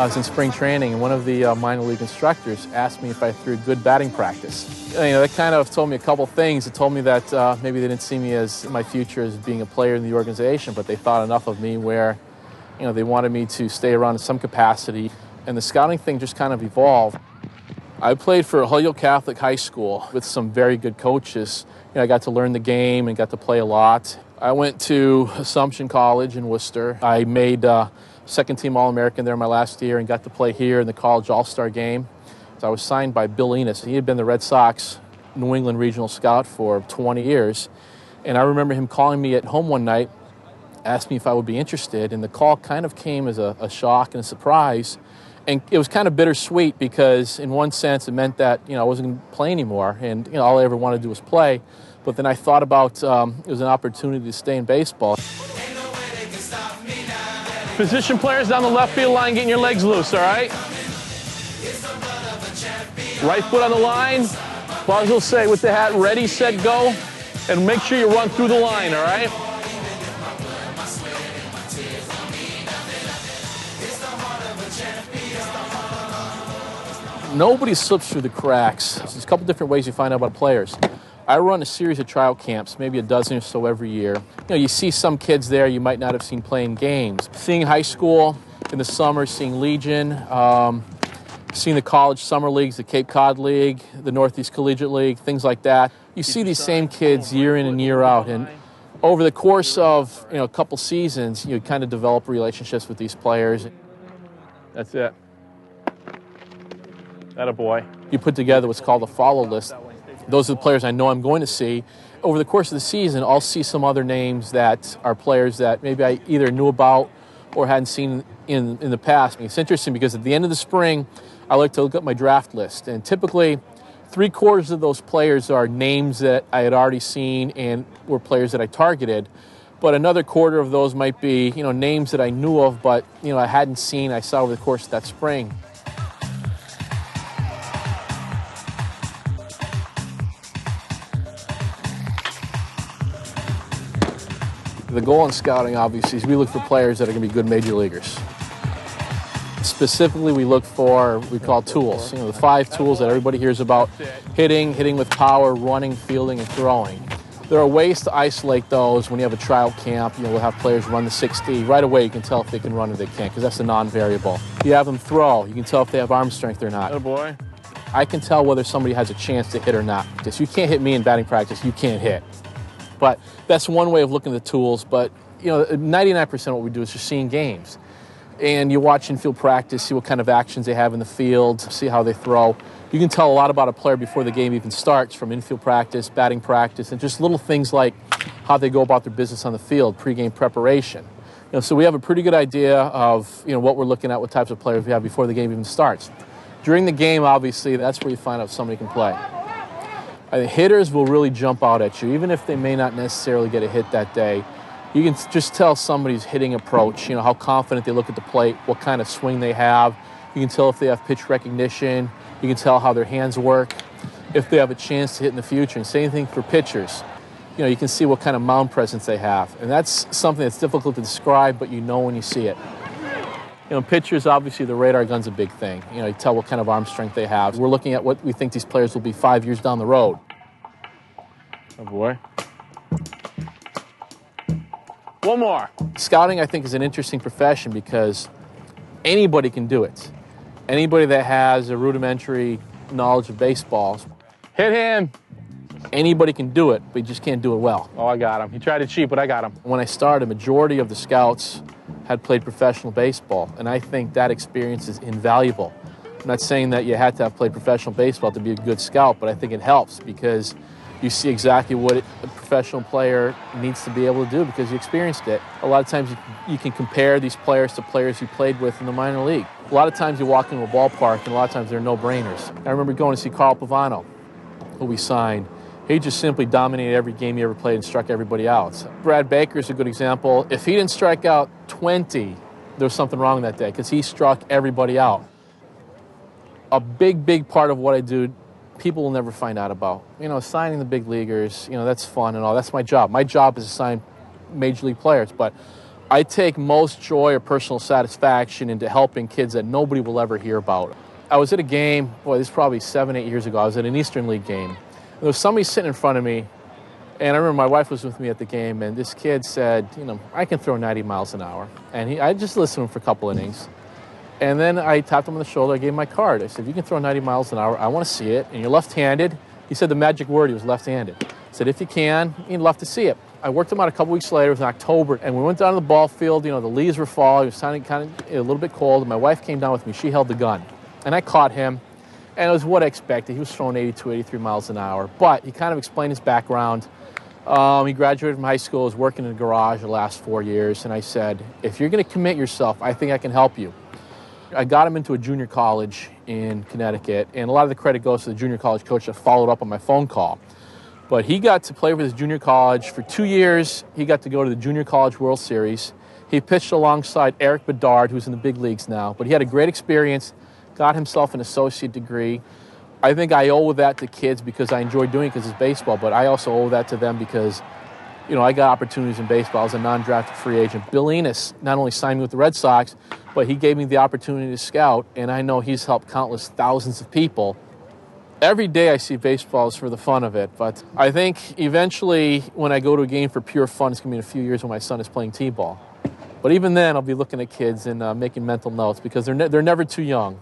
I was in spring training, and one of the minor league instructors asked me if I threw good batting practice. You know, that kind of told me a couple things. It told me that maybe they didn't see me as my future as being a player in the organization, but they thought enough of me where, you know, they wanted me to stay around in some capacity. And the scouting thing just kind of evolved. I played for Holyoke Catholic High School with some very good coaches. You know, I got to learn the game and got to play a lot. I went to Assumption College in Worcester. I made second-team All-American there my last year and got to play here in the college All-Star game. So I was signed by Bill Enos. He had been the Red Sox New England regional scout for 20 years. And I remember him calling me at home one night, asked me if I would be interested, and the call kind of came as a shock and a surprise. And it was kind of bittersweet because in one sense it meant that, you know, I wasn't going to play anymore, and, you know, all I ever wanted to do was play. But then I thought about it was an opportunity to stay in baseball. Position players down the left field line, getting your legs loose, all right? Right foot on the line. Buzz will say with the hat, ready, set, go. And make sure you run through the line, all right? Nobody slips through the cracks. There's a couple different ways you find out about players. I run a series of tryout camps, maybe a dozen or so every year. You know, you see some kids there you might not have seen playing games. Seeing high school in the summer, seeing Legion, seeing the college summer leagues, the Cape Cod League, the Northeast Collegiate League, things like that. You see these same kids year in and year out, and over the course of, you know, a couple seasons, you kind of develop relationships with these players. That's it. Atta boy. You put together what's called a follow list. Those are the players I know I'm going to see. Over the course of the season, I'll see some other names that are players that maybe I either knew about or hadn't seen in the past. It's interesting because at the end of the spring, I like to look at my draft list. And typically, 3/4 of those players are names that I had already seen and were players that I targeted. But another quarter of those might be, you know, names that I knew of, but, you know, I hadn't seen, I saw over the course of that spring. The goal in scouting, obviously, is we look for players that are going to be good major leaguers. Specifically, we look for, we call tools. You know, the 5 tools that everybody hears about: hitting with power, running, fielding, and throwing. There are ways to isolate those when you have a tryout camp. You know, we'll have players run the 60. Right away, you can tell if they can run or they can't, because that's a non-variable. You have them throw. You can tell if they have arm strength or not. Atta boy. I can tell whether somebody has a chance to hit or not. Because you can't hit me in batting practice, you can't hit. But that's one way of looking at the tools. But, you know, 99% of what we do is just seeing games. And you watch infield practice, see what kind of actions they have in the field, see how they throw. You can tell a lot about a player before the game even starts, from infield practice, batting practice, and just little things like how they go about their business on the field, pregame preparation. You know, so we have a pretty good idea of, you know, what we're looking at, what types of players we have before the game even starts. During the game, obviously, that's where you find out if somebody can play. I think hitters will really jump out at you, even if they may not necessarily get a hit that day. You can just tell somebody's hitting approach, you know, how confident they look at the plate, what kind of swing they have. You can tell if they have pitch recognition. You can tell how their hands work, if they have a chance to hit in the future. And same thing for pitchers. You know, you can see what kind of mound presence they have. And that's something that's difficult to describe, but you know when you see it. You know, pitchers, obviously, the radar gun's a big thing. You know, you tell what kind of arm strength they have. We're looking at what we think these players will be 5 years down the road. Oh, boy. One more. Scouting, I think, is an interesting profession because anybody can do it. Anybody that has a rudimentary knowledge of baseball. Hit him. Anybody can do it, but you just can't do it well. Oh, I got him. He tried to cheat, but I got him. When I started, a majority of the scouts had played professional baseball, and I think that experience is invaluable. I'm not saying that you had to have played professional baseball to be a good scout, but I think it helps because you see exactly what a professional player needs to be able to do because you experienced it. A lot of times you can compare these players to players you played with in the minor league. A lot of times you walk into a ballpark, and a lot of times they're no-brainers. I remember going to see Carl Pavano, who we signed. He just simply dominated every game he ever played and struck everybody out. Brad Baker's a good example. If he didn't strike out 20, there was something wrong that day because he struck everybody out. A big part of what I do, people will never find out about. You know, signing the big leaguers, you know, that's fun and all. That's my job. My job is to sign major league players. But I take most joy or personal satisfaction into helping kids that nobody will ever hear about. I was at a game, boy, this is probably 7, 8 years ago. I was at an Eastern League game. There was somebody sitting in front of me, and I remember my wife was with me at the game, and this kid said, I can throw 90 miles an hour. And I just listened to him for a couple innings. And then I tapped him on the shoulder. I gave him my card. I said, you can throw 90 miles an hour. I want to see it. And you're left-handed. He said the magic word. He was left-handed. I said, if you can, you'd love to see it. I worked him out a couple weeks later. It was in October. And we went down to the ball field. The leaves were falling. It was kind of a little bit cold. And my wife came down with me. She held the gun. And I caught him. And it was what I expected. He was throwing 82, 83 miles an hour. But he kind of explained his background. He graduated from high school, was working in a garage the last 4 years. And I said, if you're going to commit yourself, I think I can help you. I got him into a junior college in Connecticut, and a lot of the credit goes to the junior college coach that followed up on my phone call. But he got to play with his junior college for 2 years. He got to go to the Junior College World Series. He pitched alongside Eric Bedard, who's in the big leagues now. But he had a great experience, got himself an associate degree. I think I owe that to kids because I enjoy doing it because it's baseball, but I also owe that to them because I got opportunities in baseball as a non-drafted free agent. Bill Enos not only signed me with the Red Sox, but he gave me the opportunity to scout, and I know he's helped countless thousands of people. Every day I see baseball is for the fun of it, but I think eventually when I go to a game for pure fun, it's going to be in a few years when my son is playing t-ball. But even then, I'll be looking at kids and making mental notes because they're never too young.